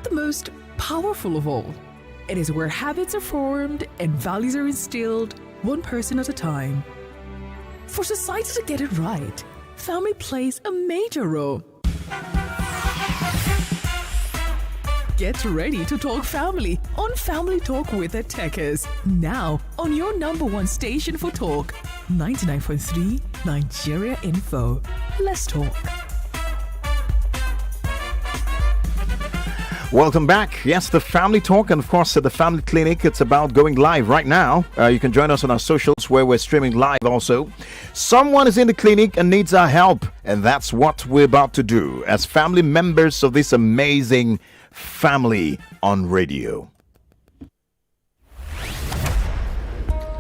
the most powerful of all. It is where habits are formed and values are instilled, one person at a time. For society to get it right, family plays a major role. Get ready to talk family on Family Talk with the Tekes. Now on your number one station for talk, 99.3 Nigeria Info. Let's talk. Welcome back. Yes, the Family Talk and, of course, the Family Clinic. It's about going live right now. You can join us on our socials where we're streaming live also. Someone is in the clinic and needs our help, and that's what we're about to do as family members of this amazing family on radio.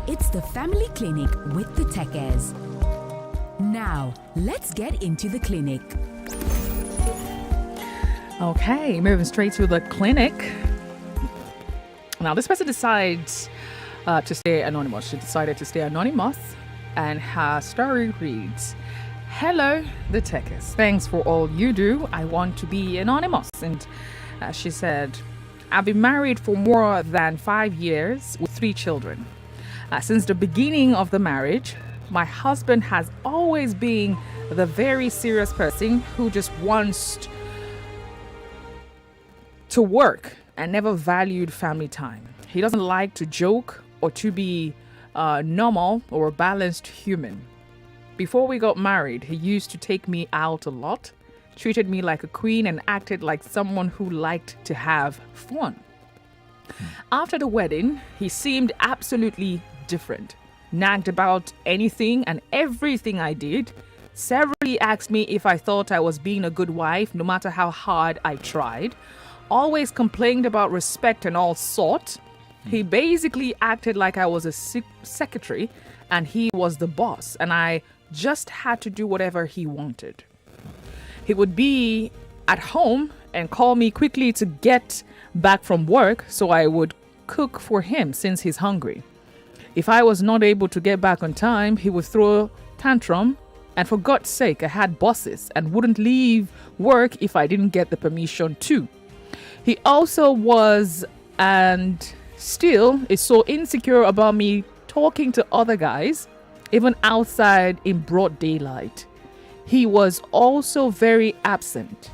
It's the Family Clinic with the Tekes. Now, let's get into the clinic. Okay, moving straight to the clinic. Now, this person decides to stay anonymous. She decided to stay anonymous, and her story reads, "Hello, the Tekes. Thanks for all you do. I want to be anonymous." And she said, "I've been married for more than 5 years with 3 children. Since the beginning of the marriage, my husband has always been the very serious person who just wants to work and never valued family time. He doesn't like to joke or to be normal or a balanced human. Before we got married, he used to take me out a lot, treated me like a queen, and acted like someone who liked to have fun. After the wedding, he seemed absolutely different, nagged about anything and everything I did, severally asked me if I thought I was being a good wife no matter how hard I tried, always complained about respect and all sorts. He basically acted like I was a secretary and he was the boss, and I just had to do whatever he wanted. He would be at home and call me quickly to get back from work so I would cook for him since he's hungry. If I was not able to get back on time, he would throw tantrum, and for God's sake, I had bosses and wouldn't leave work if I didn't get the permission to. He also was and still is so insecure about me talking to other guys, even outside in broad daylight. He was also very absent.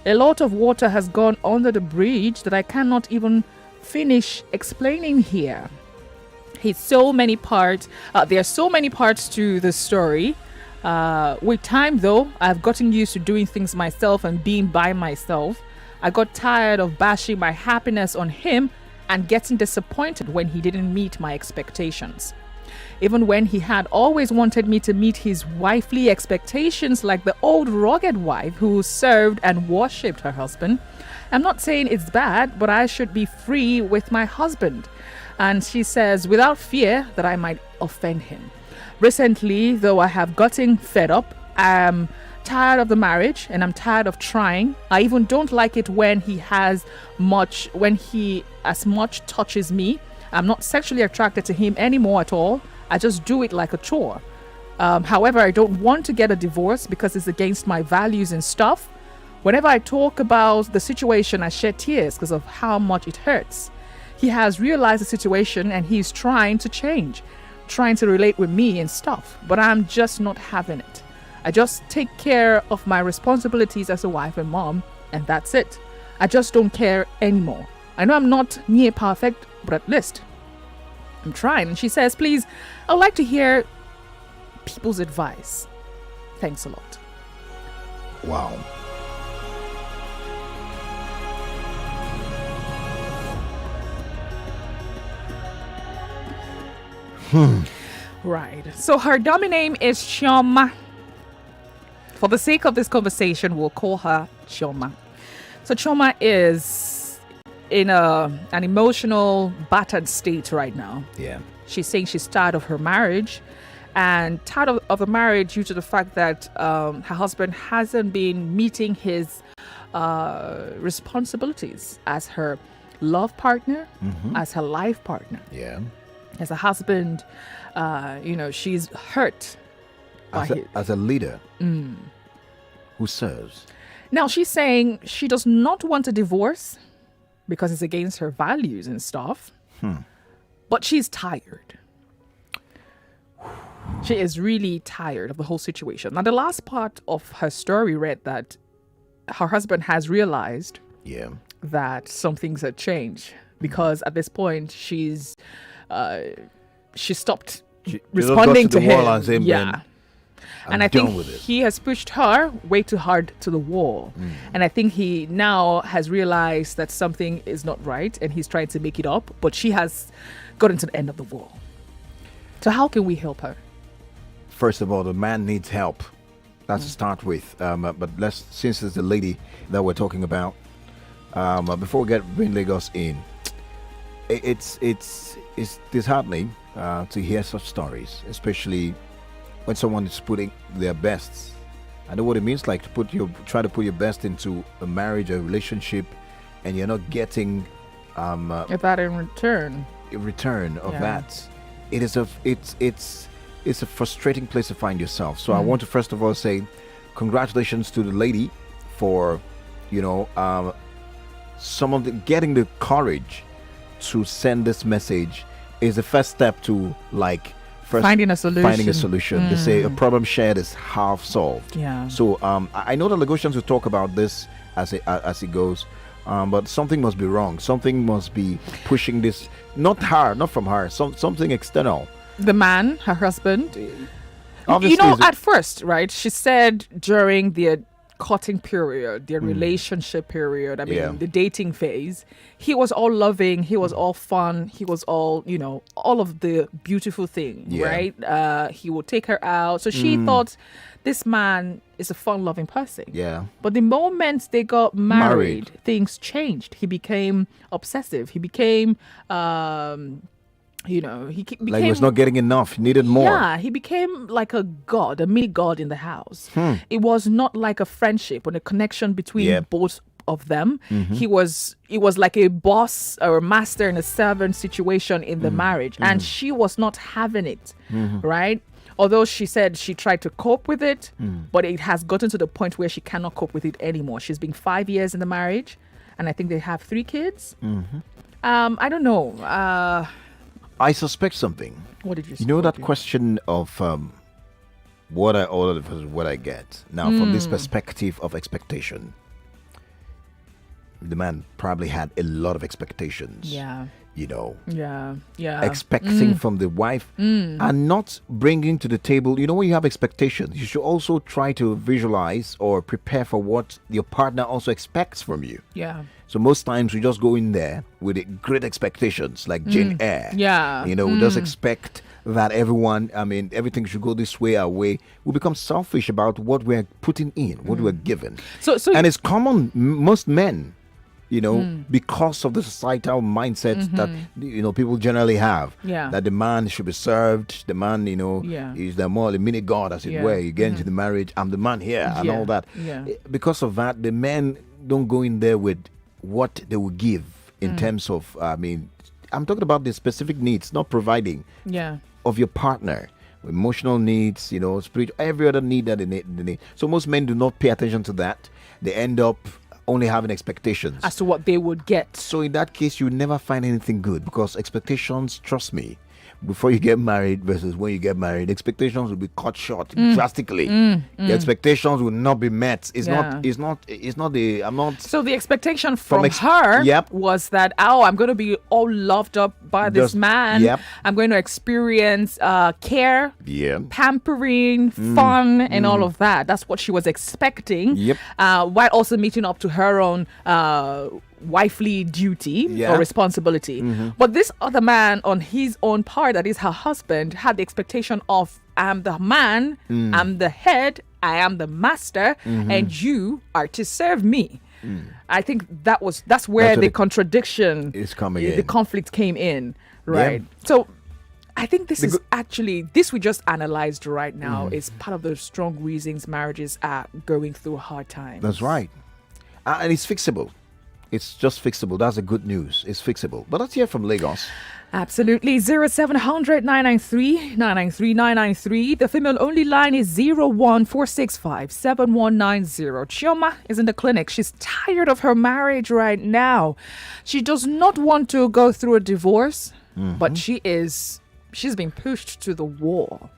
A lot of water has gone under the bridge that I cannot even finish explaining here. There are so many parts to the story. With time, though, I've gotten used to doing things myself and being by myself. I got tired of bashing my happiness on him and getting disappointed when he didn't meet my expectations. Even when he had always wanted me to meet his wifely expectations like the old rugged wife who served and worshipped her husband. I'm not saying it's bad, but I should be free with my husband. And she says, without fear that I might offend him. Recently, though, I have gotten fed up. I'm tired of the marriage and I'm tired of trying. I even don't like it when he as much touches me. I'm not sexually attracted to him anymore at all. I just do it like a chore. However, I don't want to get a divorce because it's against my values and stuff. Whenever I talk about the situation, I shed tears because of how much it hurts. He has realized the situation and he's trying to change, trying to relate with me and stuff, but I'm just not having it. I just take care of my responsibilities as a wife and mom, and that's it. I just don't care anymore. I know I'm not near perfect, but at least I'm trying. And she says, please, I would like to hear people's advice. Thanks a lot. Wow. Right. So her dummy name is Chioma. For the sake of this conversation, we'll call her Chioma. So Chioma is in an emotional, battered state right now. Yeah. She's saying she's tired of her marriage and tired of the marriage due to the fact that her husband hasn't been meeting his responsibilities as her love partner, as her life partner. Yeah. As a husband, she's hurt. As a leader who serves. Now she's saying she does not want a divorce, because it's against her values and stuff. But she's tired. She is really tired of the whole situation. Now, the last part of her story read that her husband has realized that some things had changed, because at this point she stopped responding to him. And say, And I think he has pushed her way too hard to the wall. And I think he now has realized that something is not right and he's trying to make it up, but she has gotten to the end of the wall. So how can we help her? First of all, the man needs help. That's to start with. But since it's the lady that we're talking about, before we bring Lagos in, it's disheartening to hear such stories, especially when someone is putting their best. I know what it means, like try to put your best into a marriage, a relationship, and you're not getting that in return. A return of that. It's a frustrating place to find yourself. So I want to first of all say congratulations to the lady for getting the courage to send this message is the first step to finding a solution. They say a problem shared is half solved. So I know the Lagosians will talk about this as it goes, but something must be wrong. Something must be pushing this, not from her, something external. The man, her husband. Obviously, at first, right, she said during the courting period, their relationship period, the dating phase, he was all loving, he was all fun, he was all, all of the beautiful things, right? He would take her out. So she thought this man is a fun-loving person. But the moment they got married, things changed. He became obsessive. He became he became, like he was not getting enough. He needed more. Yeah, he became like a mini god in the house. It was not like a friendship or a connection between both of them. It was like a boss or a master and a servant situation in the marriage, and she was not having it, right? Although she said she tried to cope with it, but it has gotten to the point where she cannot cope with it anymore. She's been 5 years in the marriage, and I think they have 3 kids. I don't know. I suspect something. What did you say? You know that question of what I get now from this perspective of expectation. The man probably had a lot of expectations. Expecting from the wife and not bringing to the table. When you have expectations, you should also try to visualize or prepare for what your partner also expects from you. So most times we just go in there with great expectations, like Jane Eyre. We just expect that everything should go this way, our way. We become selfish about what we're putting in, what we're given. And it's common, most men, because of the societal mindset that people generally have, that the man should be served, the man is the more the mini god, as it were. You get into the marriage, I'm the man here, and all that. Because of that, the men don't go in there with what they will give in terms of I'm talking about the specific needs, not providing of your partner, emotional needs, spiritual, every other need that they need. So most men do not pay attention to that. They end up only having expectations as to what they would get. So in that case, you never find anything good, because expectations, trust me, before you get married versus when you get married, expectations will be cut short drastically. The expectations will not be met. It's not the So the expectation from her was that, I'm going to be all loved up by this man. I'm going to experience care, pampering, fun, and all of that. That's what she was expecting. While also meeting up to her own wifely duty or responsibility. But this other man on his own part, that is her husband, had the expectation of, I'm the man, I'm the head, I am the master, and you are to serve me. I think that's where the contradiction is coming in. The conflict came in, right? So I think this is actually, this we just analyzed right now is part of the strong reasons marriages are going through a hard time. That's right. And it's fixable. it's just fixable. That's the good news. It's fixable. But let's hear from Lagos. Absolutely. 0700 993 993 993. The female only line is 01465 7190. Chioma is in the clinic. She's tired of her marriage right now. She does not want to go through a divorce, but she's been pushed to the wall.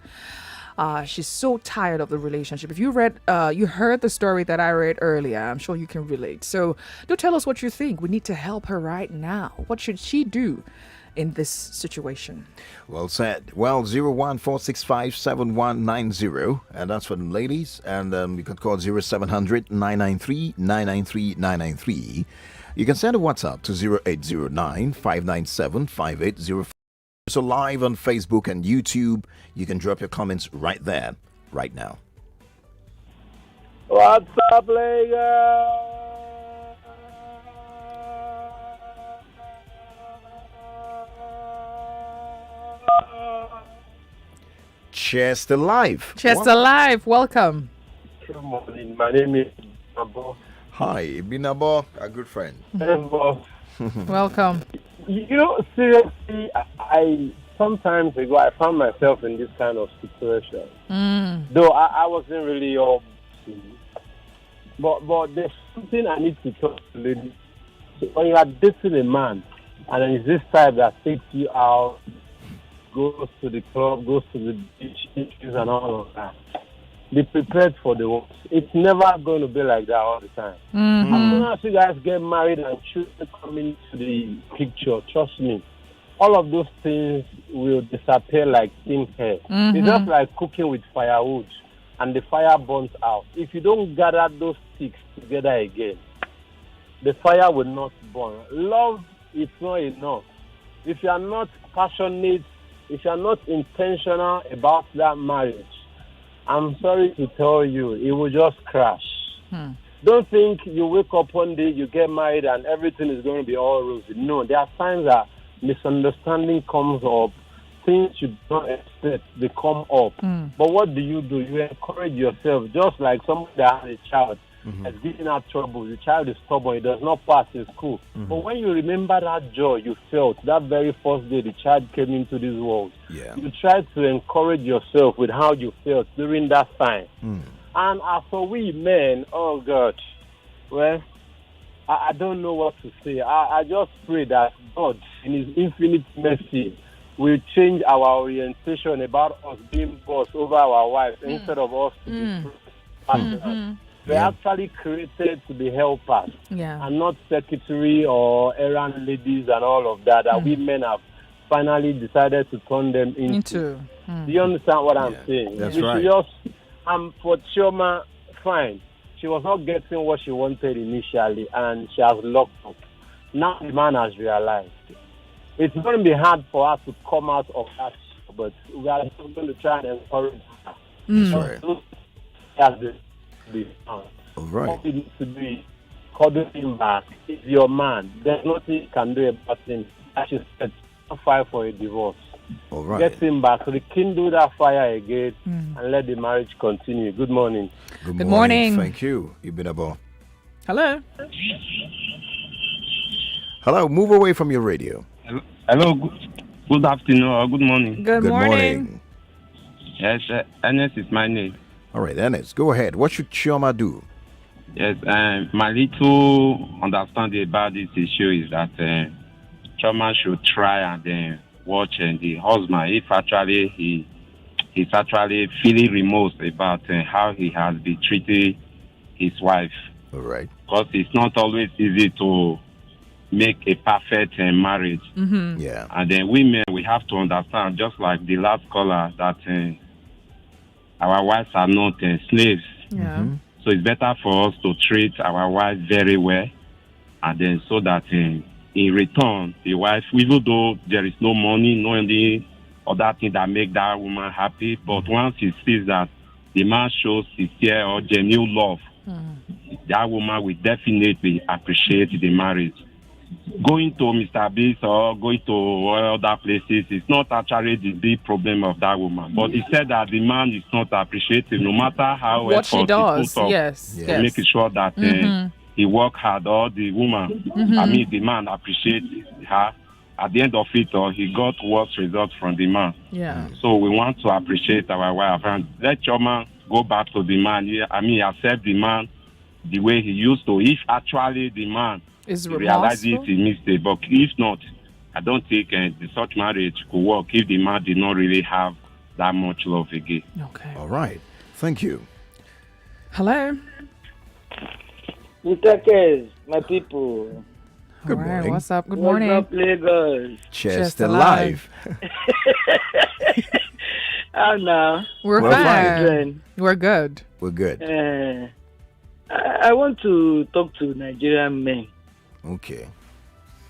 She's so tired of the relationship. If you heard the story that I read earlier, I'm sure you can relate. So do tell us what you think. We need to help her right now. What should she do in this situation? Well said. Well, 014657190, and that's for the ladies. And you can call 0700 993 993 993. You can send a WhatsApp to 0809 597 5804. So live on Facebook and YouTube. You can drop your comments right there, right now. What's up, Lagos? Chester Live. Chester Live, welcome. Good morning. My name is Binabo. Hi, Binabo, a good friend. Welcome. Seriously, I sometimes ago I found myself in this kind of situation. Though I wasn't really up to, but there's something I need to talk to ladies. So when you are dating a man, and then it's this type that takes you out, goes to the club, goes to the beach, issues and all of that. Be prepared for the worst. It's never going to be like that all the time. As soon as you guys get married and children come into the picture, trust me, all of those things will disappear like thin hair. It's just like cooking with firewood and the fire burns out. If you don't gather those sticks together again, the fire will not burn. Love is not enough. If you are not passionate, if you are not intentional about that marriage, I'm sorry to tell you, it will just crash. Don't think you wake up one day, you get married, and everything is going to be all rosy. No, there are times that misunderstanding comes up, things you don't expect, they come up. But what do? You encourage yourself, just like somebody that has a child that's giving out trouble. The child is stubborn, he does not pass in school. But when you remember that joy you felt that very first day the child came into this world, you try to encourage yourself with how you felt during that time. And as for we men, oh God, well, I don't know what to say. I just pray that God, in His infinite mercy, will change our orientation about us being boss over our wives instead of us to be partners. We're actually created to be helpers and not secretary or errand ladies and all of that. That we men have finally decided to turn them into. Do you understand what I'm saying? That's We right. should just, for Chioma, fine. She was not getting what she wanted initially, and she has locked up. Now the man has realized. It's going to be hard for us to come out of that, but we are just going to try and encourage her. That's right. All right. All you need to do is cuddle him back. He's your man. There's nothing you can do about him. As you said, don't file for a divorce. All right. Get him back. Rekindle that fire again and let the marriage continue. Good morning. Good morning. Thank you, Ibinabo. Hello. Hello, move away from your radio. Hello, good afternoon or good morning. Good morning. Yes, Ernest is my name. All right, Ernest, go ahead. What should Chioma do? Yes, my little understanding about this issue is that Chioma should try and watch the husband if actually he's actually feeling remorse about how he has been treating his wife. All right. Because it's not always easy to make a perfect marriage. Yeah. And then women, we have to understand, just like the last caller, that our wives are not slaves. Yeah. So it's better for us to treat our wives very well, and then so that in return, the wife, even though there is no money, no any other thing that make that woman happy, but once he sees that the man shows sincere or genuine love, that woman will definitely appreciate the marriage. Going to Mr. Beast or going to other places is not actually the big problem of that woman. But he said that the man is not appreciated, no matter how What she effort he does. put up Yes. to Yes. make sure that he work hard, or the woman, the man appreciates her. At the end of it all, he got worse results from the man. Yeah. So we want to appreciate our wife and let your man go back to the man. Accept the man the way he used to. If actually the man Is realizes remorseful. his mistake, but if not, I don't think such marriage could work if the man did not really have that much love again. Okay. All right. Thank you. Hello. Teke, my people. Good All right, morning. what's up? Good morning. What's up, Lagos? Chest alive. alive. How now? We're We're fine. Friend, We're good. We're good. I want to talk to Nigerian men. Okay.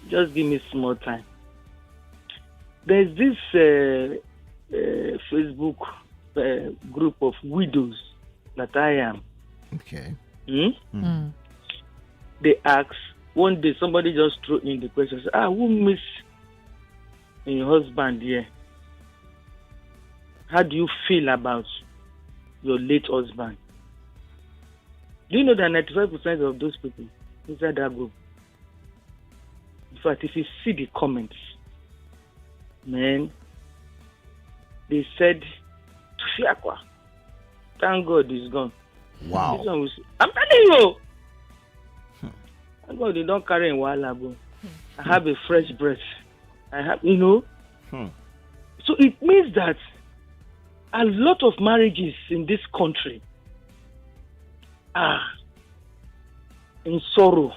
Just give me small time. There's this Facebook group of widows that I am. Okay. They ask, one day somebody just threw in the question, say, who miss your husband here? How do you feel about your late husband? Do you know that 95% of those people inside that group, in fact, if you see the comments, man, they said, Tufiakwa, thank God he's gone. Wow. This one was, I'm telling you, thank God they don't carry in while ago. I have a fresh breath. I have, So it means that a lot of marriages in this country are in sorrow.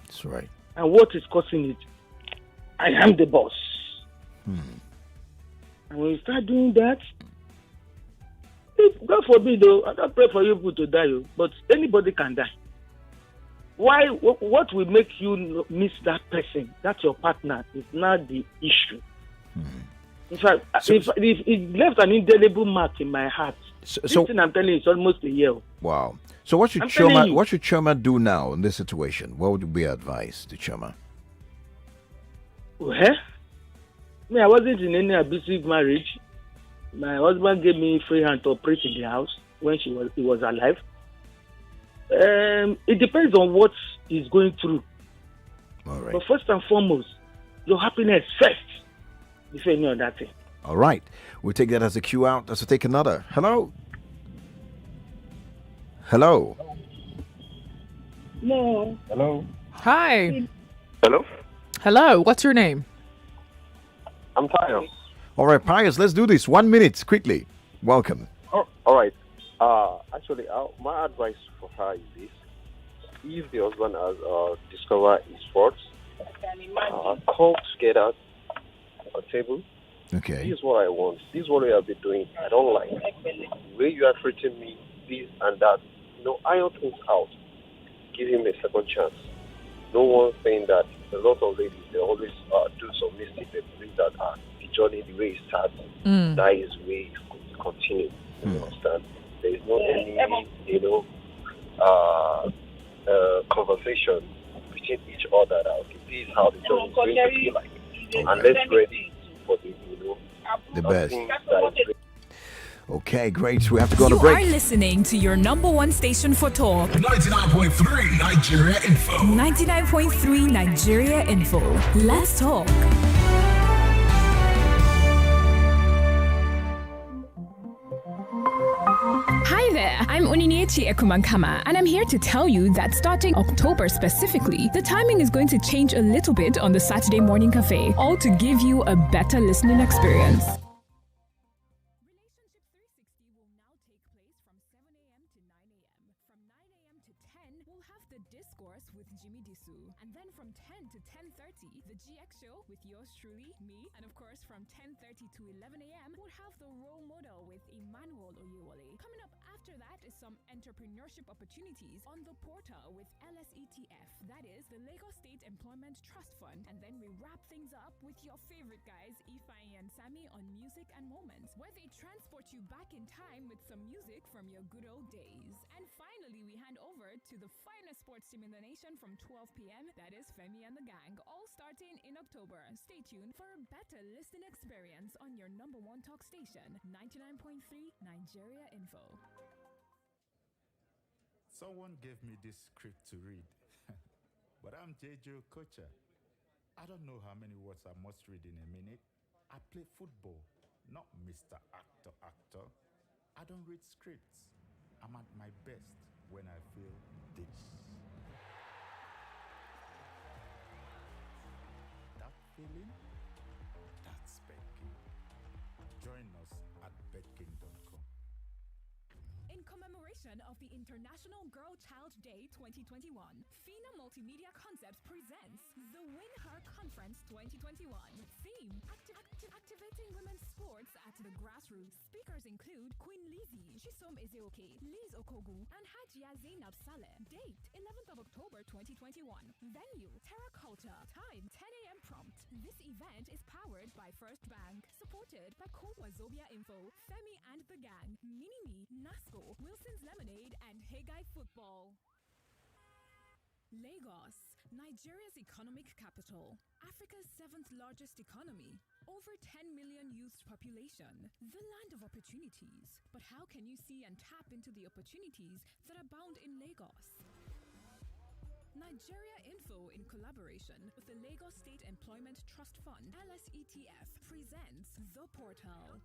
That's right. And what is causing it? I am the boss. And when you start doing that, if, God forbid, though, I don't pray for you people to die, but anybody can die. Why? What will make you miss that person? That's your partner. Is not the issue. In fact, if it left an indelible mark in my heart, this thing I'm telling you, it's almost a year. Wow. So what should Chioma do now in this situation? What would be your advice to Chioma? Well, I wasn't in any abusive marriage. My husband gave me free hand to operate in the house when he was alive. It depends on what he's going through. All right. But first and foremost, your happiness first before any other thing. All right. We'll take that as a cue out. Let's take another. Hello. Hello. No. Hello. Hi. Hello. Hello. What's your name? I'm Tayo. All right, Pius, let's do this. 1 minute, quickly. Welcome. Oh, all right. Actually, my advice for her is this: if the husband has discovered his faults, come together at a table. Okay. This is what I want. This is what we have been doing. I don't like the way you are treating me, this and that. Iron things out. Give him a second chance. No one saying that. A lot of ladies, they always do some mistakes. They believe that the journey, the way it starts, that is the way it continues. You understand? There is no any, conversation between each other that, okay, this is how the journey is going to be like. And let's ready for The best. that is Okay, great. We have to go on a You break. are listening to your number one station for talk. 99.3 Nigeria Info. 99.3 Nigeria Info. Let's talk. Hi there, I'm Oniniechi Ekumankama, and I'm here to tell you that starting October specifically, the timing is going to change a little bit on the Saturday Morning Cafe, all to give you a better listening experience. The GX show with yours truly, me, and of course from 10:30 to 11 a.m. we'll have the role model with Emmanuel Oyewole. Coming up after that is some entrepreneurship opportunities on the portal with LSETF, that is the Lagos State Employment Trust Fund, and then we wrap things up with your favorite guys, Ifeanyi and Sammy, on Music and Moments, where they transport you back in time with some music from your good old days. And finally, we hand over to the finest sports team in the nation from 12 p.m. That is Femi and the Gang, all starting in October. Stay tuned for a better listening experience on your number one talk station, 99.3 Nigeria Info. Someone gave me this script to read. But I'm Jeju Kocha. I don't know how many words I must read in a minute. I play football, not Mr. Actor. I don't read scripts. I'm at my best when I feel this. That feeling? That's Betking. Join us at betking.com. In commemoration of the International Girl Child Day 2021, FINA Multimedia Concepts presents the Win Her Conference 2021. Theme, activating women's sports at the grassroots. Speakers include Queen Lizzie, Chisom Ezeoke, Liz Okogu, and Hajia Zainab Saleh. Date, 11th of October 2021. Venue, Terra Culture. Time, 10 a.m. prompt. This event is powered by First Bank, supported by Wazobia Info, Femi and the Gang, Minimi, Nasco, Wilson's Lemonade, and Hegai Football. Lagos, Nigeria's economic capital, Africa's 7th largest economy, over 10 million youth population, the land of opportunities. But how can you see and tap into the opportunities that abound in Lagos? Nigeria Info, in collaboration with the Lagos State Employment Trust Fund, LSETF, presents The Portal.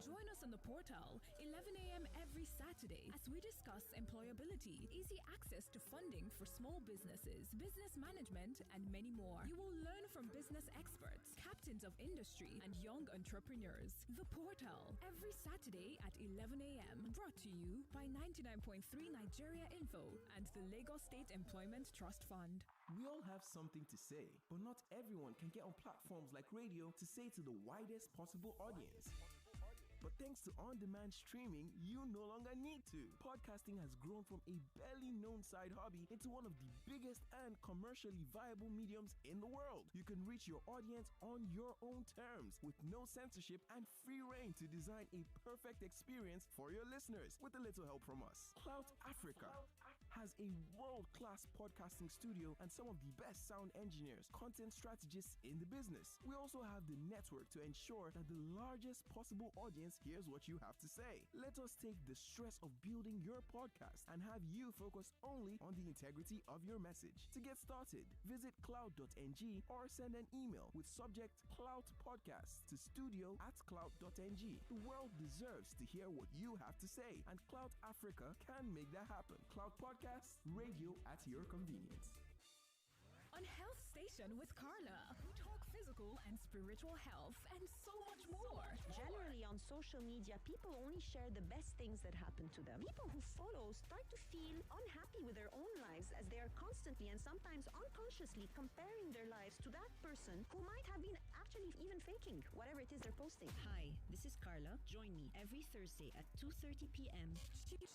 Join us on The Portal, 11 a.m. every Saturday, as we discuss employability, easy access to funding for small businesses, business management, and many more. You will learn from business experts, captains of industry, and young entrepreneurs. The Portal, every Saturday at 11 a.m. Brought to you by 99.3 Nigeria Info and the Lagos State Employment Trust Fund. We all have something to say, but not everyone can get on platforms like radio to say to the widest possible audience. But thanks to on-demand streaming, you no longer need to. Podcasting has grown from a barely known side hobby into one of the biggest and commercially viable mediums in the world. You can reach your audience on your own terms with no censorship and free reign to design a perfect experience for your listeners with a little help from us. Clout Africa has a world-class podcasting studio and some of the best sound engineers, content strategists in the business. We also have the network to ensure that the largest possible audience hears what you have to say. Let us take the stress of building your podcast and have you focus only on the integrity of your message. To get started, visit cloud.ng or send an email with subject Cloud Podcast to studio@cloud.ng. The world deserves to hear what you have to say, and Cloud Africa can make that happen. Cloud Podcast, radio at your convenience. On Health Station with Carla, we talk physical and spiritual health and so much more. Generally, on social media, people only share the best things that happen to them. People who follow start to feel unhappy with their own lives as they are constantly and sometimes unconsciously comparing their lives to that person who might have been actually even faking whatever it is they're posting. Hi, this is Carla. Join me every Thursday at 2:30 p.m.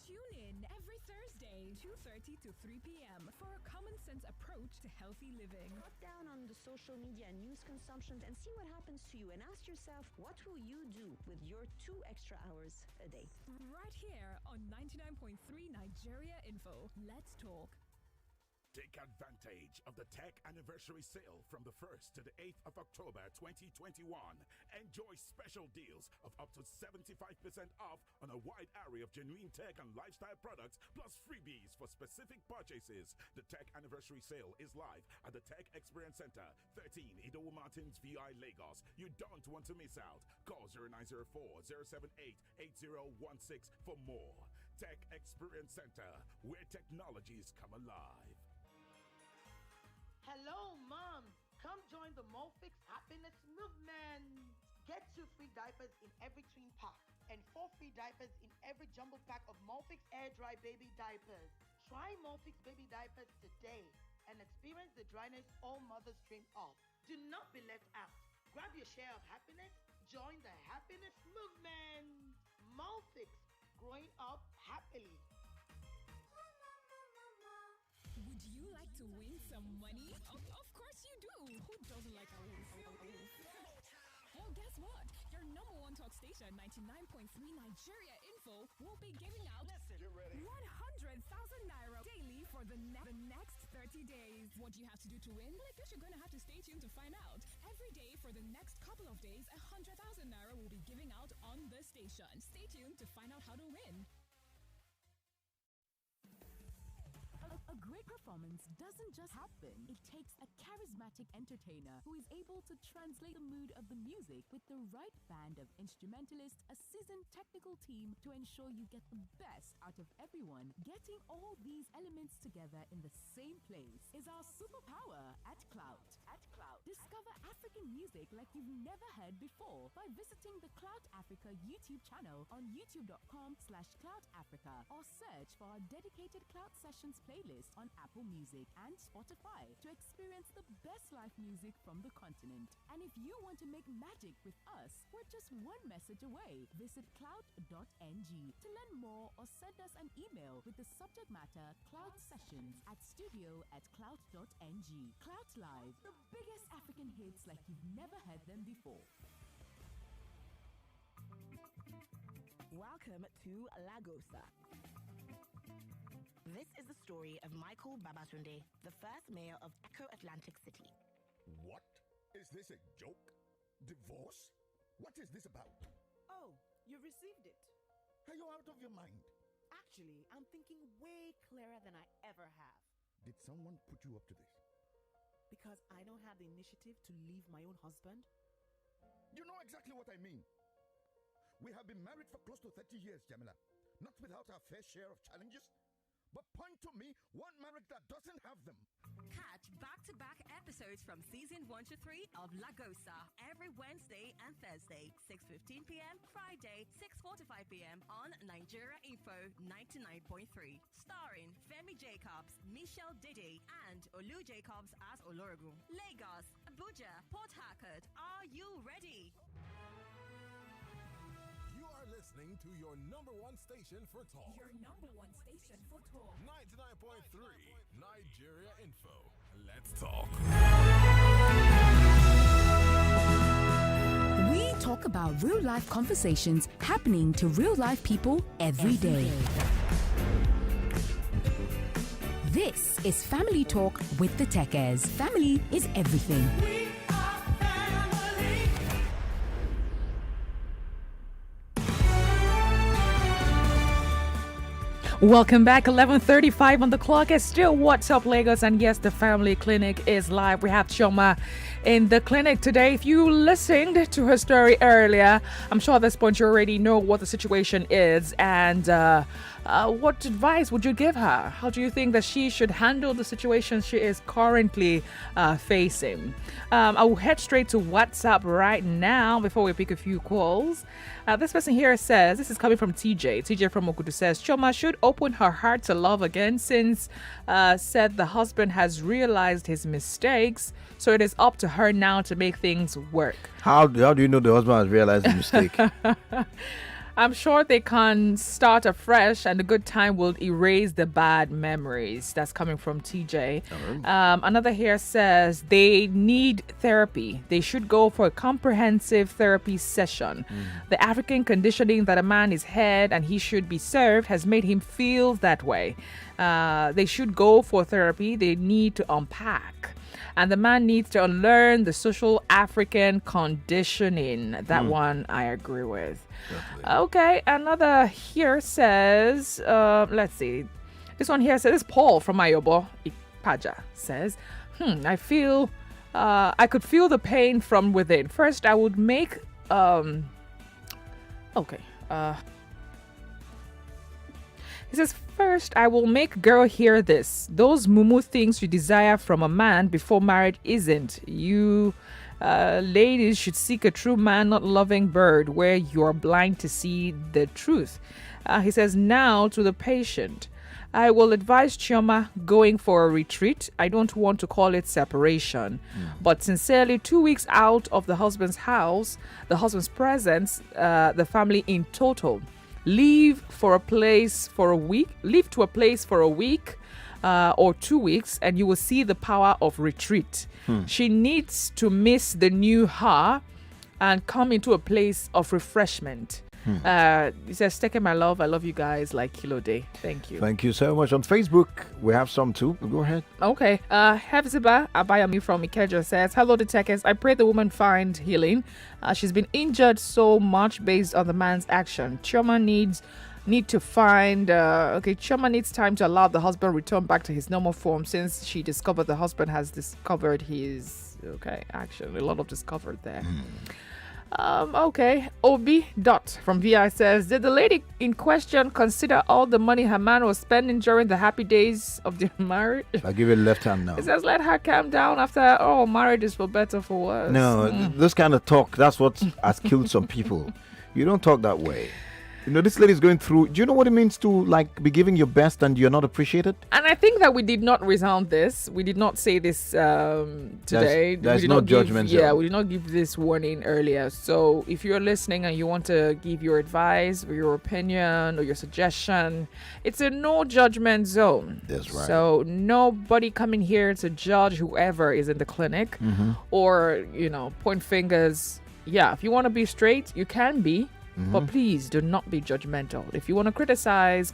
Tune in every Thursday, 2:30 to 3 p.m. for a common sense approach to healthy living. Cut down on the social media and news consumption and see what happens to you, and ask yourself, what will you do with your 2 extra hours a day? Right here on 99.3 Nigeria Info. Let's talk. Take advantage of the Tech Anniversary Sale from the 1st to the 8th of October 2021. Enjoy special deals of up to 75% off on a wide array of genuine tech and lifestyle products, plus freebies for specific purchases. The Tech Anniversary Sale is live at the Tech Experience Center, 13 Idowu Mountains, VI, Lagos. You don't want to miss out. Call 0904-078-8016 for more. Tech Experience Center, where technologies come alive. Hello, Mom. Come join the Molfix Happiness Movement. Get 2 free diapers in every twin pack and 4 free diapers in every jumbo pack of Molfix Air Dry Baby Diapers. Try Molfix Baby Diapers today and experience the dryness all mothers dream of. Do not be left out. Grab your share of happiness. Join the Happiness Movement. Molfix, growing up happily. Would you like to win some money? Of course you do. Who doesn't like a woof? Well, guess what? Your number one talk station, 99.3 Nigeria Info, will be giving out 100,000 naira daily for the next 30 days. What do you have to do to win? Well, I guess you're going to have to stay tuned to find out. Every day for the next couple of days, 100,000 naira will be giving out on the station. Stay tuned to find out how to win. A great performance doesn't just happen. It takes a charismatic entertainer who is able to translate the mood of the music with the right band of instrumentalists, a seasoned technical team to ensure you get the best out of everyone. Getting all these elements together in the same place is our superpower at Clout. Discover African music like you've never heard before by visiting the Clout Africa YouTube channel on youtube.com/CloutAfrica or search for our dedicated Clout Sessions playlist on Apple Music and Spotify to experience the best live music from the continent. And if you want to make magic with us, we're just one message away. Visit clout.ng to learn more or send us an email with the subject matter Clout Sessions at studio@clout.ng. Clout Live, the biggest African hits like you've never heard them before. Welcome to Lagosa. This is the story of Michael Babatunde, the first mayor of Echo Atlantic City. What? Is this a joke? Divorce? What is this about? Oh, you received it. Are you out of your mind? Actually, I'm thinking way clearer than I ever have. Did someone put you up to this? Because I don't have the initiative to leave my own husband? You know exactly what I mean. We have been married for close to 30 years, Jamila. Not without our fair share of challenges. But point to me one marriage that doesn't have them. Catch back-to-back episodes from season 1 to 3 of Lagosa every Wednesday and Thursday, 6:15 p.m., Friday, 6:45 p.m. on Nigeria Info 99.3. Starring Femi Jacobs, Michelle Dede, and Olu Jacobs as Olorogun. Lagos, Abuja, Port Harcourt. Are you ready? You are listening to your number one station for talk. Your number one station for talk. 99.3 Nigeria Info. Let's talk. We talk about real life conversations happening to real life people every day. This is Family Talk with the Tekes. Family is everything. Welcome back. 11:35 on the clock. It's still What's Up Lagos, and yes, the family clinic is live. We have Chioma in the clinic today. If you listened to her story earlier, I'm sure at this point you already know what the situation is, and what advice would you give her? How do you think that she should handle the situation she is currently facing? I will head straight to WhatsApp right now before we pick a few calls. This person here says, this is coming from TJ. TJ from Okudu says, Chioma should open her heart to love again since said the husband has realized his mistakes. So it is up to her now to make things work. How do you know the husband has realized his mistake? I'm sure they can start afresh and the good time will erase the bad memories. That's coming from TJ. Another here says they need therapy. They should go for a comprehensive therapy session. The African conditioning that a man is head and he should be served has made him feel that way. They should go for therapy. They need to unpack. And the man needs to unlearn the social African conditioning. That one I agree with. Okay, another here says, let's see. This one here says, this is Paul from Ayobo Ipaja says, I feel, I could feel the pain from within. First, I would make, he says, first, I will make girl hear this. Those mumu things you desire from a man before marriage isn't. You ladies should seek a true man, not loving bird, where you're blind to see the truth. He says, now to the patient. I will advise Chioma going for a retreat. I don't want to call it separation, but sincerely, 2 weeks out of the husband's house, the husband's presence, the family in total. Leave to a place for a week or 2 weeks, and you will see the power of retreat. She needs to miss the new her and come into a place of refreshment. He says, Teke, my love, I love you guys like Kilo Day. Thank you. Thank you so much. On Facebook, we have some too. Go ahead. Okay. Hefziba Abayami from Ikeja says, hello, the Tekes. I pray the woman find healing. She's been injured so much based on the man's action. Chioma needs need to find Chioma needs time to allow the husband return back to his normal form since she discovered the husband has discovered his action. A lot of discovered there. Obi Dot from VI says, did the lady in question consider all the money her man was spending during the happy days of their marriage? I'll give you a left hand now. It says, let her calm down after all. Marriage is for better, for worse. No, this kind of talk, that's what has killed some people. You don't talk that way. You know, this lady is going through. Do you know what it means to be giving your best and you're not appreciated? And I think that we did not resound this. We did not say this today. There's no judgment. We did not give this warning earlier. So if you're listening and you want to give your advice or your opinion or your suggestion, it's a no judgment zone. That's right. So nobody coming here to judge whoever is in the clinic or, point fingers. Yeah, if you want to be straight, you can be. But please do not be judgmental. If you want to criticize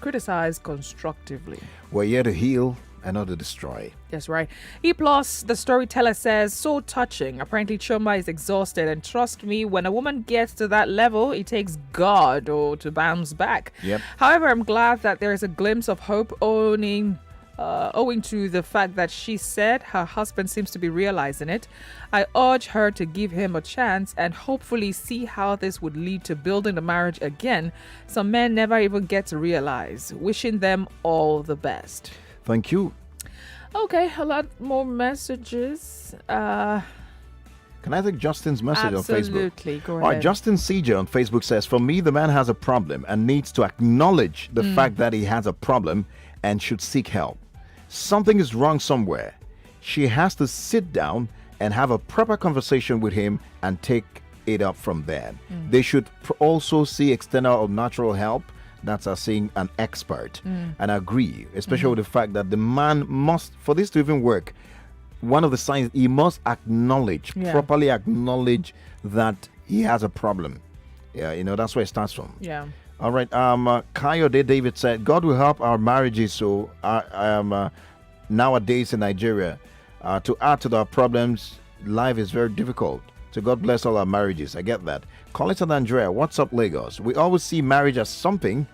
constructively. We're here to heal and not to destroy. That's right. The storyteller says, so touching. Apparently Chioma is exhausted, and trust me, when a woman gets to that level, it takes God to bounce back. Yep. However, I'm glad that there is a glimpse of hope owing to the fact that she said her husband seems to be realizing it. I urge her to give him a chance and hopefully see how this would lead to building the marriage again. Some men never even get to realize. Wishing them all the best. Thank you. Okay, a lot more messages. Can I take Justin's message on Facebook? Absolutely, go ahead. All right, Justin CJ on Facebook says, for me, the man has a problem and needs to acknowledge the fact that he has a problem and should seek help. Something is wrong somewhere. She has to sit down and have a proper conversation with him and take it up from there. They should also see external or natural help. That's seeing an expert. And agree, especially with the fact that the man must, for this to even work, one of the signs, he must properly acknowledge that he has a problem. Yeah, that's where it starts from. Yeah. All right. Kayode David said, God will help our marriages. So nowadays in Nigeria, to add to our problems, life is very difficult. So God bless all our marriages. I get that. Collins and Andrea, what's up, Lagos? We always see marriage as something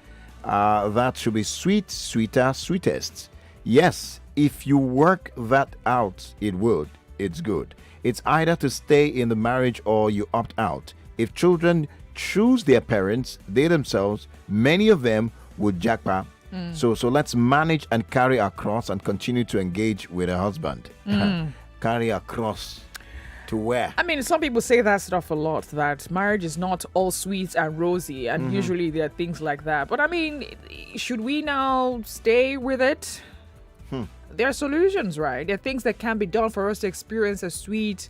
that should be sweet, sweeter, sweetest. Yes, if you work that out, it's good. It's either to stay in the marriage or you opt out. If children choose their parents, they themselves, many of them would jackpot. So let's manage and carry our cross and continue to engage with a husband. Carry our cross to where? I mean, some people say that stuff a lot, that marriage is not all sweet and rosy, and usually there are things like that. But I mean, should we now stay with it? There are solutions, right? There are things that can be done for us to experience a sweet,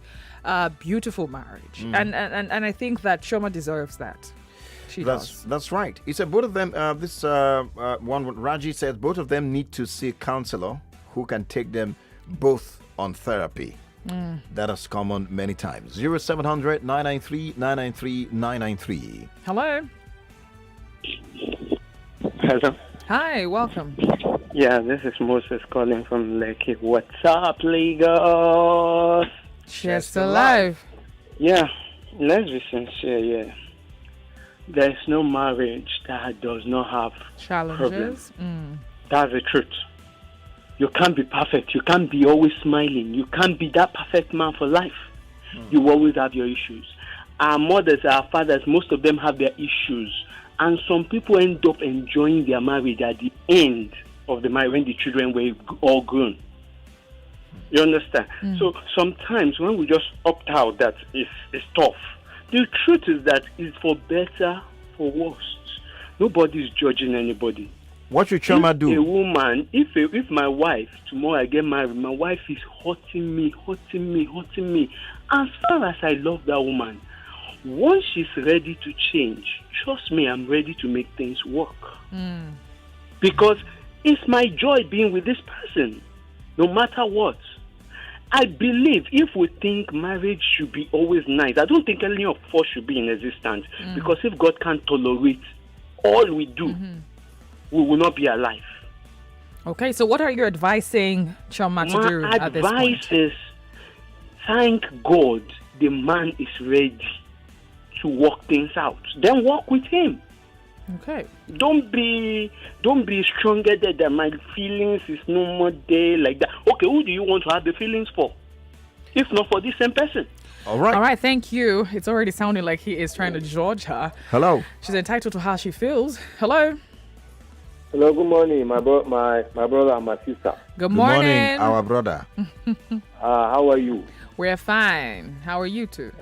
beautiful marriage. And I think that Chioma deserves that. That's right. He said both of them, Raji says both of them need to see a counselor who can take them both on therapy. That has come on many times. 0700 993 993 993. Hello. Hello. Hi, welcome. Yeah, this is Moses calling from Lekki. What's up, Lagos? Cheers to life. Yeah, let's be sincere, yeah. There's no marriage that does not have challenges. That's the truth. You can't be perfect. You can't be always smiling. You can't be that perfect man for life. You always have your issues. Our mothers, our fathers, most of them have their issues. And some people end up enjoying their marriage at the end of the marriage when the children were all grown. You understand? So sometimes when we just opt out, that is tough. The truth is that it's for better, for worse. Nobody's judging anybody. What should Chioma do? A woman, if my wife, tomorrow I get married, my wife is hurting me. As far as I love that woman, once she's ready to change, trust me, I'm ready to make things work. Because it's my joy being with this person, no matter what. I believe if we think marriage should be always nice, I don't think any of us should be in existence. Because if God can't tolerate all we do, we will not be alive. Okay, so what are you advising Chioma to do at this point? My advice is, thank God the man is ready to work things out. Then work with him. Okay. Don't be stronger than my feelings is no more there like that. Okay, who do you want to have the feelings for? If not for the same person. All right. All right, thank you. It's already sounding like he is trying to judge her. Hello. She's entitled to how she feels. Hello. Hello, good morning, my brother and my sister. Good morning. Our brother. How are you? We're fine. How are you two?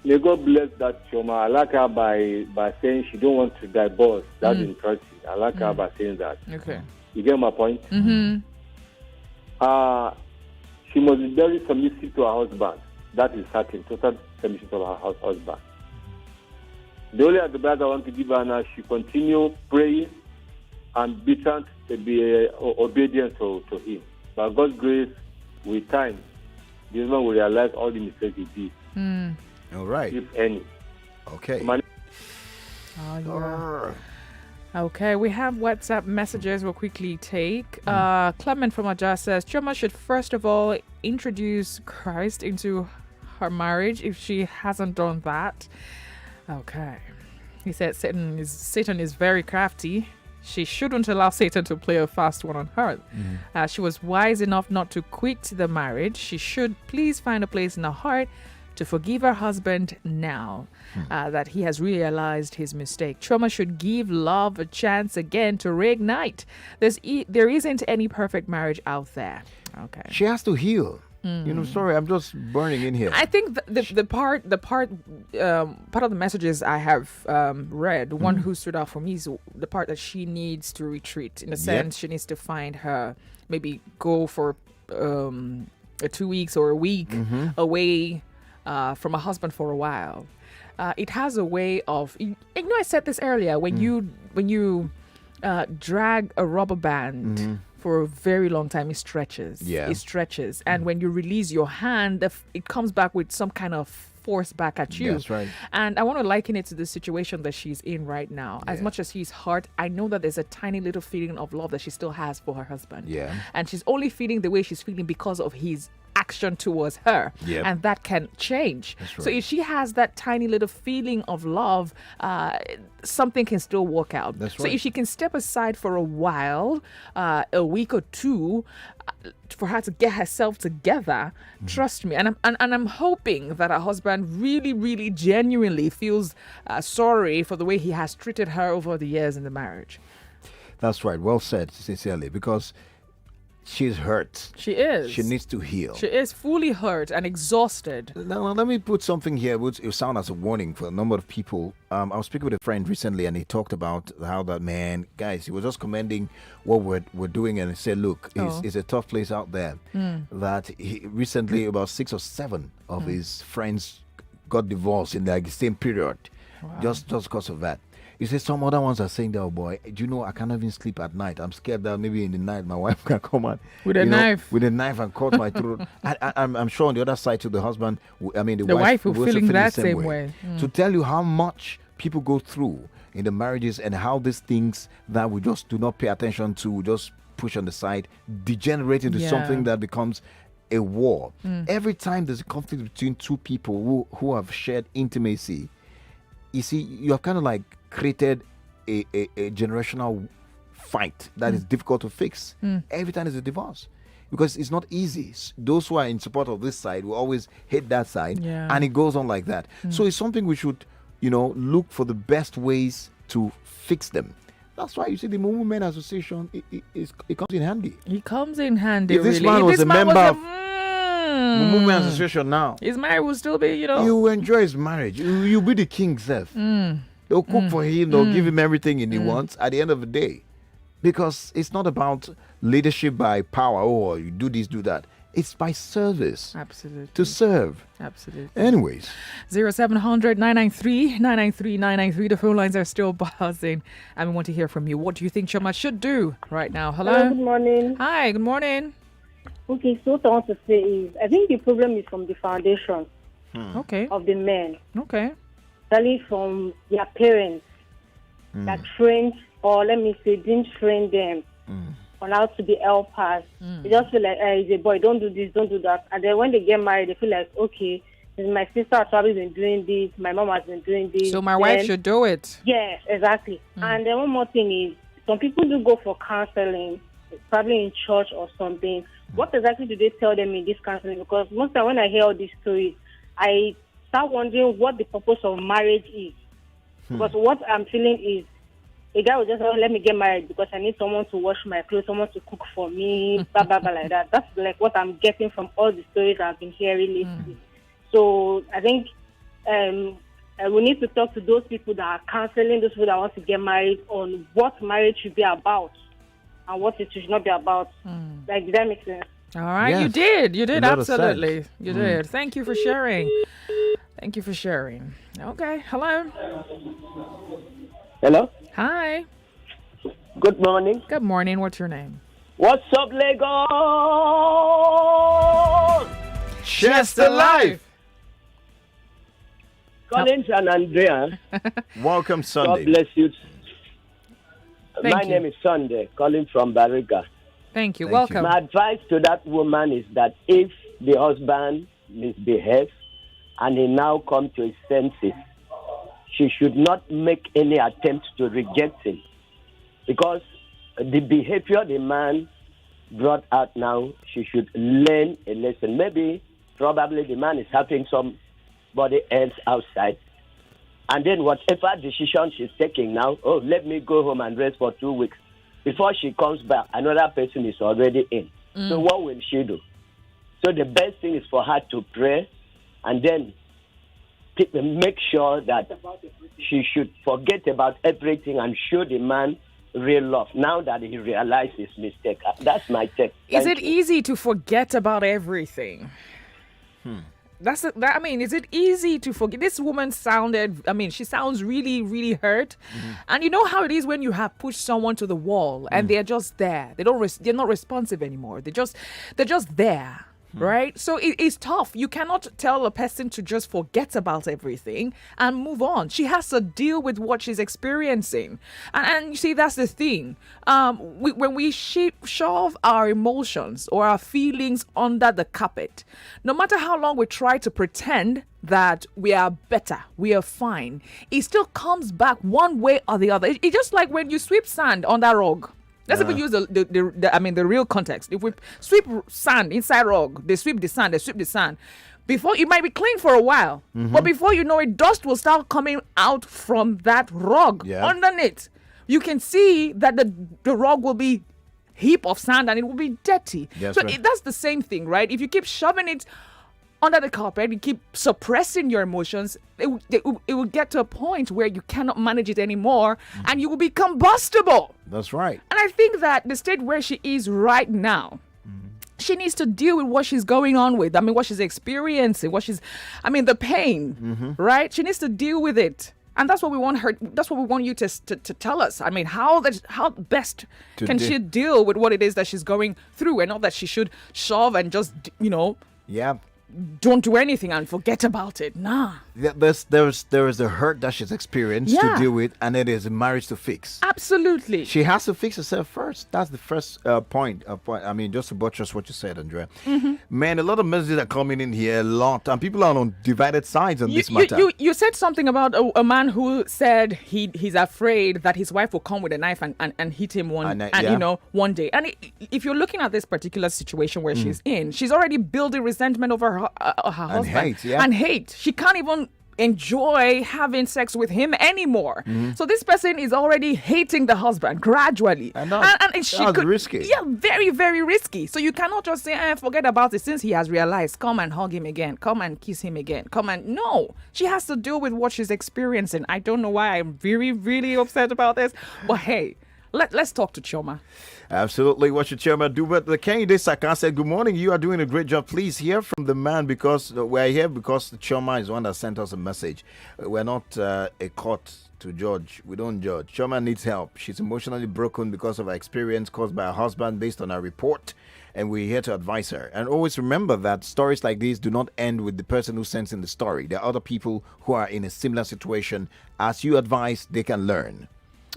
May God bless that Chioma. I like her by saying she don't want to divorce. That's interesting. I like her by saying that. Okay. You get my point? Mm-hmm. She must be very submissive to her husband. That is certain. Total submission to her husband. The only advice I want to give her now, she continue praying and be obedient to him. By God's grace, with time, this man will realize all the mistakes he did. All right. If any. Okay. Okay, we have WhatsApp messages we'll quickly take. Clement from Aja says, Chioma should first of all introduce Christ into her marriage if she hasn't done that. Okay. He said Satan is very crafty. She shouldn't allow Satan to play a fast one on her. She was wise enough not to quit the marriage. She should please find a place in her heart to forgive her husband now that he has realized his mistake. Chioma should give love a chance again to reignite. There isn't any perfect marriage out there. Okay. She has to heal. Sorry, I'm just burning in here. I think the part of the messages I have read, one who stood out for me is the part that she needs to retreat. In a sense, she needs to find her, maybe go for 2 weeks or a week away from a husband for a while. It has a way of, I said this earlier, when you drag a rubber band for a very long time, it stretches. It stretches. And when you release your hand, it comes back with some kind of force back at you. That's right. And I want to liken it to the situation that she's in right now. As much as she's hurt, I know that there's a tiny little feeling of love that she still has for her husband. Yeah. And she's only feeling the way she's feeling because of his action towards her. Yep. And that can change. That's right. So if she has that tiny little feeling of love, something can still work out. That's so right. if she can step aside for a while, a week or two, for her to get herself together, trust me, and I'm hoping that her husband really, really genuinely feels sorry for the way he has treated her over the years in the marriage. That's right. Well said, sincerely, because she's hurt. She is. She needs to heal. She is fully hurt and exhausted. Now, let me put something here which will sound as a warning for a number of people. I was speaking with a friend recently, and he talked about how that, man, guys, he was just commending what we're doing, and he said, look, it's a tough place out there. That he recently, about 6 or 7 of his friends got divorced in the same period. Wow. Just because of that. You see, some other ones are saying that, oh boy, do you know, I can't even sleep at night. I'm scared that maybe in the night my wife can come out with a knife. With a knife and cut my throat. I'm sure on the other side to the husband, the wife will feeling that the same way. To tell you how much people go through in the marriages and how these things that we just do not pay attention to, just push on the side, degenerate into something that becomes a war. Every time there's a conflict between two people who have shared intimacy, you see, you have kind of like created a generational fight that is difficult to fix. Every time there's a divorce, because it's not easy. Those who are in support of this side will always hate that side, and it goes on like that. So it's something we should, look for the best ways to fix them. That's why you see the Women Association, it comes in handy. It comes in handy. If this man was a member of the Women Association now, his marriage will still be, he will enjoy his marriage. You'll be the king self. They'll cook for him. They'll give him everything he wants at the end of the day. Because it's not about leadership by power. Oh, you do this, do that. It's by service. Absolutely. To serve. Absolutely. Anyways. 0700 993 993 993. The phone lines are still buzzing. And we want to hear from you. What do you think Chioma should do right now? Hello? Good morning. Hi, good morning. Okay, so what I want to say is, I think the problem is from the foundation of the men. Okay. Really from their parents that trained, or let me say, didn't train them on how to be helpers. They just feel like, hey, he's a boy, don't do this, don't do that. And then when they get married, they feel like, okay, my sister has probably been doing this, my mom has been doing this. So my wife should do it. Yeah, exactly. And then one more thing is, some people do go for counseling, probably in church or something. What exactly do they tell them in this counseling? Because most of the time when I hear all these stories, I start wondering what the purpose of marriage is. Because what I'm feeling is, a guy will just say, oh, let me get married because I need someone to wash my clothes, someone to cook for me, blah, blah, blah, like that. That's like what I'm getting from all the stories I've been hearing lately. So I think we need to talk to those people that are counseling, those people that want to get married, on what marriage should be about and what it should not be about. Like, did that make sense? All right, Yes. you did. You did, A lot of absolutely. sense. You did. Thank you for sharing. Thank you for sharing. Okay, hello. Hello. Hi. Good morning. Good morning. What's your name? What's up, Lagos? Chester Life. Collins and Andrea. Welcome, Sunday. God bless you. Thank My you. name is Sunday, calling from Bariga. Thank you. Thank Welcome. My advice to that woman is that if the husband misbehaves and he now comes to his senses, she should not make any attempt to reject him, because the behavior the man brought out now, she should learn a lesson. Maybe, probably the man is having somebody else outside, and then whatever decision she's taking now, oh, let me go home and rest for 2 weeks. Before she comes back, another person is already in. So what will she do? So the best thing is for her to pray, and then make sure that she should forget about everything and show the man real love now that he realized his mistake. That's my take. Is Thank it you. easy to forget about everything? I mean, is it easy to forget? This woman she sounds really, really hurt. And you know how it is when you have pushed someone to the wall and they're just there. They're not responsive anymore. They're just there. Right? So it's tough. You cannot tell a person to just forget about everything and move on. She has to deal with what she's experiencing. And you see, that's the thing. When we shove our emotions or our feelings under the carpet, no matter how long we try to pretend that we are better, we are fine, it still comes back one way or the other. It's just like when you sweep sand on that rug. Let's even use the real context. If we sweep sand inside rug, they sweep the sand. Before, it might be clean for a while, but before you know it, dust will start coming out from that rug underneath. You can see that the rug will be heap of sand and it will be dirty. That's so right. that's the same thing, right? If you keep shoving it under the carpet, you keep suppressing your emotions, it will get to a point where you cannot manage it anymore and you will be combustible. That's right. And I think that the state where she is right now, she needs to deal with what she's going on with. I mean, what she's experiencing, the pain, right? She needs to deal with it. And that's what we want her. That's what we want you to tell us. I mean, how best can she deal with what it is that she's going through, and not that she should shove and just, Yeah. don't do anything and forget about it. Nah. There is the hurt that she's experienced to deal with, and it is a marriage to fix. Absolutely. She has to fix herself first. That's the first point. I mean, just to buttress what you said, Andrea. Man, a lot of messages are coming in here, and people are on divided sides on this matter. You said something about a man who said he's afraid that his wife will come with a knife and hit him one day. And if you're looking at this particular situation where she's in, she's already building resentment over her husband. And hate. She can't even enjoy having sex with him anymore. So this person is already hating the husband gradually. And she could, risky. Yeah, very, very risky. So you cannot just say, forget about it since he has realized. Come and hug him again. Come and kiss him again. No. She has to deal with what she's experiencing. I don't know why I'm very, really upset about this. But hey, let's talk to Chioma. Absolutely. What should Chioma do? But the Kennedy Saka said, good morning. You are doing a great job. Please hear from the man, because we're here because Chioma is the one that sent us a message. We're not a court to judge. We don't judge. Chioma needs help. She's emotionally broken because of her experience caused by her husband based on her report. And we're here to advise her. And always remember that stories like these do not end with the person who sends in the story. There are other people who are in a similar situation. As you advise, they can learn.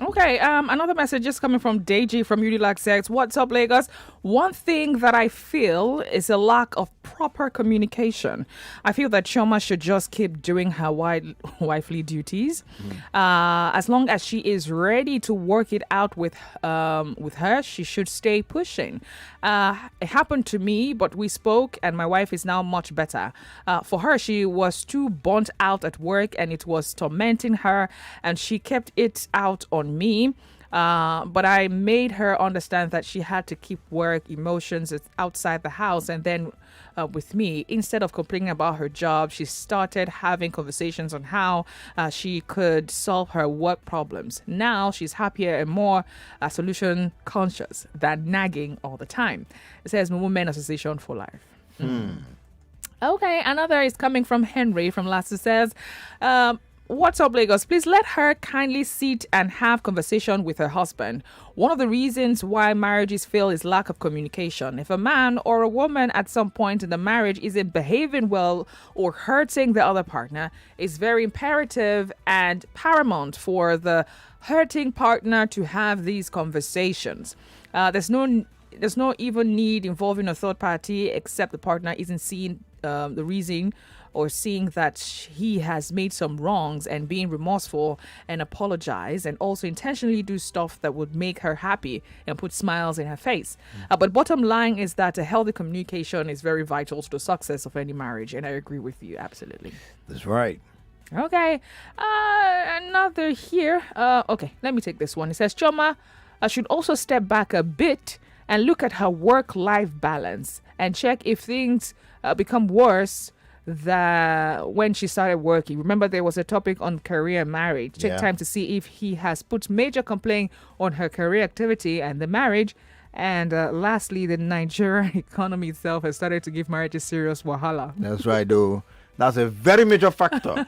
Okay, another message is coming from Deji from Unilag says, "What's up, Lagos? One thing that I feel is a lack of proper communication. I feel that Chioma should just keep doing her wifely duties. As long as she is ready to work it out with her, she should stay pushing. It happened to me, but we spoke, and my wife is now much better. For her, she was too burnt out at work, and it was tormenting her, and she kept it out on me. But I made her understand that she had to keep work, emotions outside the house, and then with me. Instead of complaining about her job, she started having conversations on how she could solve her work problems. Now she's happier and more solution conscious than nagging all the time." It says Women Association for Life. Okay, another is coming from Henry from Lassa says, "What's up, Lagos? Please let her kindly sit and have conversation with her husband. One of the reasons why marriages fail is lack of communication. If a man or a woman at some point in the marriage isn't behaving well or hurting the other partner, it's very imperative and paramount for the hurting partner to have these conversations. There's no even need involving a third party except the partner isn't seeing the reason or seeing that he has made some wrongs and being remorseful and apologize and also intentionally do stuff that would make her happy and put smiles in her face. But bottom line is that a healthy communication is very vital to the success of any marriage. And I agree with you. Absolutely. That's right. Okay. Another here. Okay, let me take this one. It says, "Chioma should also step back a bit and look at her work-life balance and check if things become worse than when she started working. Remember, there was a topic on career and marriage. Take time to see if he has put major complaint on her career activity and the marriage. And lastly, the Nigerian economy itself has started to give marriage a serious wahala." That's right, though. That's a very major factor.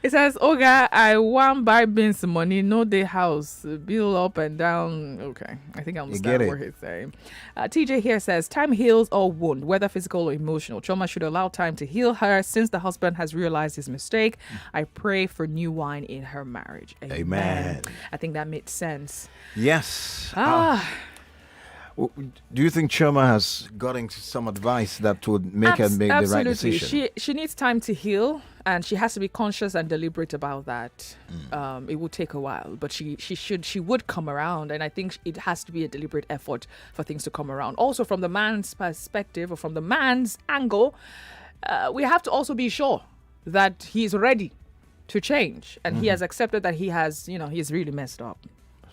It says, "Oga, I want buy beans money, no day house, bill up and down." Okay, I think I understand what he's saying. TJ here says, "Time heals all wound, whether physical or emotional. Chioma should allow time to heal her since the husband has realized his mistake. I pray for new wine in her marriage." Amen. I think that made sense. Yes. Do you think Chioma has gotten some advice that would make her make the right decision? She needs time to heal, and she has to be conscious and deliberate about that. It will take a while, but she would come around, and I think it has to be a deliberate effort for things to come around. Also, from the man's perspective or from the man's angle, we have to also be sure that he's ready to change, and he has accepted that he's really messed up.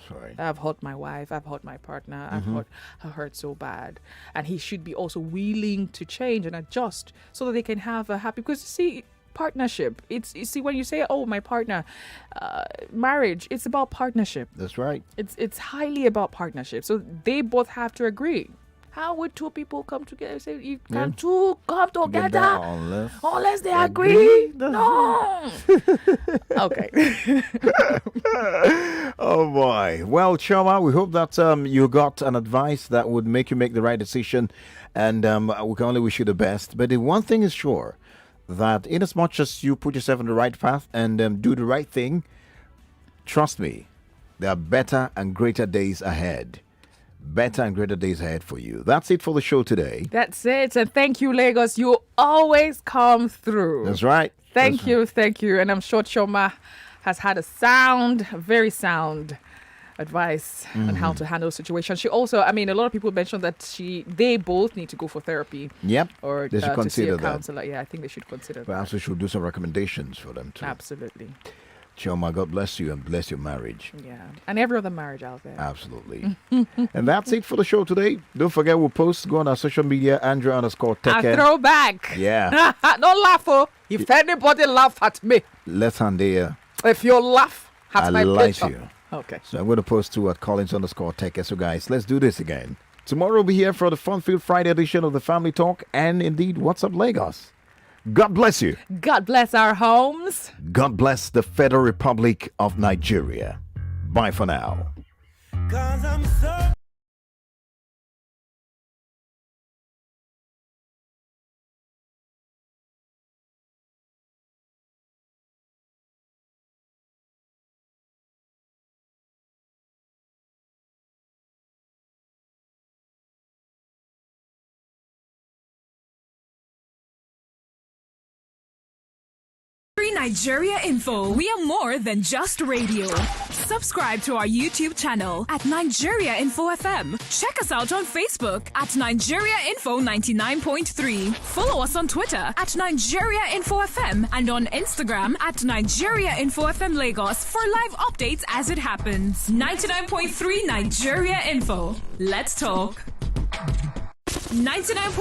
Right. I've hurt my wife, I've hurt my partner, I've hurt so bad. And he should be also willing to change and adjust so that they can have a happy, because see, partnership, when you say, "Oh, my partner," marriage, it's about partnership. That's right. It's highly about partnership. So they both have to agree. How would two people come together? Say you can two come together unless they agree? No. Okay. Oh boy. Well, Chioma, we hope that you got an advice that would make you make the right decision, and we can only wish you the best. But the one thing is sure, that in as much as you put yourself on the right path and do the right thing, trust me, there are better and greater days ahead. Better and greater days ahead for you. That's it for the show today. That's it. And thank you, Lagos. You always come through. That's right. Thank you. And I'm sure Chioma has had very sound advice on how to handle situations. She also, a lot of people mentioned that they both need to go for therapy. Yep. Or they should consider to see a counselor. Yeah, I think they should consider that. Perhaps we should do some recommendations for them too. Absolutely. Chioma, God bless you and bless your marriage. Yeah, and every other marriage out there. Absolutely. And that's it for the show today. Don't forget, we'll go on our social media, Andrea_Teke. A throwback. Yeah. Don't laugh, if anybody laugh at me. Let's Andrea. If you laugh at my picture. You. Okay. So I'm going to post to at Collins_Teke. So guys, let's do this again. Tomorrow we'll be here for the Fun-Filled Friday edition of the Family Talk and indeed, What's Up Lagos. God bless you. God bless our homes. God bless the Federal Republic of Nigeria. Bye for now. 'Cause I'm so Nigeria Info. We are more than just radio. Subscribe to our YouTube channel at Nigeria Info FM. Check us out on Facebook at Nigeria Info 99.3. Follow us on Twitter at Nigeria Info FM and on Instagram at Nigeria Info FM Lagos for live updates as it happens. 99.3 Nigeria Info. Let's talk. 99.